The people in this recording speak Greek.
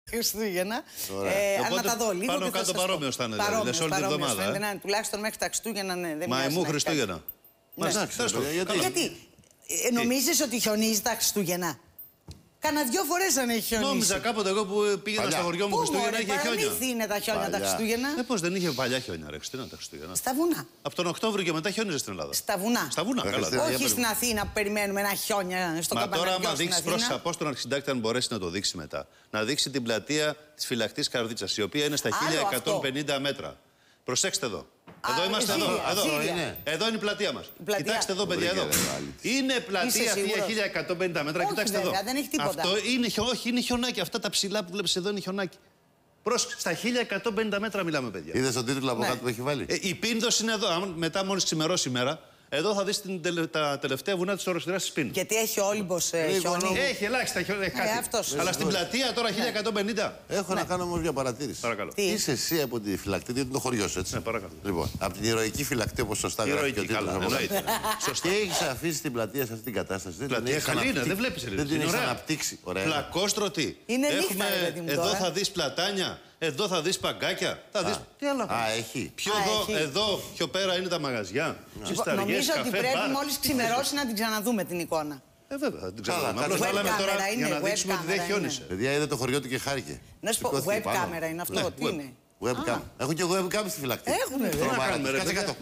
Χριστούγεννα. Να τα δω λίγο. Πάνω κάτω παρόμοιο θα είναι. Δηλαδή, όλη την εβδομάδα. Τουλάχιστον μέχρι τα Χριστούγεννα δεν Μαϊμού Χριστούγεννα. Γιατί νομίζεις ότι χιονίζει τα Χριστούγεννα? Κάνα 2 φορές αν έχει χιονίσει. Νόμιζα κάποτε εγώ που πήγαινα στο χωριό μου Χριστούγεννα είχε χιόνια. Παραμύθι είναι τα χιόνια τα Χριστούγεννα. Πώς δεν είχε παλιά χιόνια, ρε Χριστούγεννα τα Χριστούγεννα. Στα βουνά. Από τον Οκτώβριο και μετά χιόνιζε στην Ελλάδα. Στα βουνά. Στα βουνά, καλά. Όχι στην Αθήνα που περιμένουμε ένα χιόνια στο Καμπανάκι. Μα τώρα, άμα δείξει πρόσφατα, πώ τον αρχισυντάκτη, αν μπορέσει να το δείξει μετά, να δείξει την πλατεία τη φυλακτής Καρδίτσας, η οποία είναι στα 1150 μέτρα. Προσέξτε εδώ. Εδώ είμαστε, εδώ είναι η πλατεία μας. Κοιτάξτε εδώ, παιδιά, εδώ. Είναι πλατεία αυτή για 1150 μέτρα. Κοιτάξτε εδώ. Δεν έχει τίποτα. Αυτό είναι χιονάκι. Αυτά τα ψηλά που βλέπεις εδώ είναι χιονάκι. Στα 1150 μέτρα μιλάμε, παιδιά. Είδες τον τίτλο από κάτω που έχει βάλει? Η Πίνδος είναι εδώ. Μετά, μόλις ξημερώσει η μέρα, εδώ θα δεις τα τελευταία βουνά της Οροσειράς της Πίνδος. Γιατί έχει Όλυμπος χιόνι. Έχει ελάχιστα χιόνι. Αλλά στην πλατεία τώρα 1150. Έχω να κάνω όμως μια παρατήρηση. Παρακαλώ. Είσαι εσύ από τη φυλακτή, διότι είναι το χωριό σου, έτσι. Ναι, παρακαλώ. Λοιπόν, από την ηρωική φυλακτή, όπως σωστά γράφει και ο τίτλος από κάτω. Σωστά. Και έχεις αφήσει την πλατεία σε αυτή την κατάσταση. Πλατεία καλή είναι, δεν βλέπεις. Δεν την έχεις αναπτύξει. Πλακόστρωτη. Είναι νύχτα, ρε παιδί μου. Εδώ θα δεις πλατάνια, εδώ θα δεις παγκάκια. Τι άλλο. Α, έχει. Εδώ, πιο πέρα είναι τα μαγαζιά. Νομίζω ότι πρέπει μόλις ξημερώσει να την ξαναδούμε την εικόνα. Βέβαια, θα την ξαναδούμε. Απλώς βάλαμε τώρα για να δείξουμε ότι δεν χιόνισε. Παιδιά, είδε το χωριό του και χάρηκε. Να σου πω, web κάμερα είναι αυτό, τι είναι? Webcam. Έχω και εγώ webcam στη φυλακτή. Έχουμε. Κάτσε κάτω.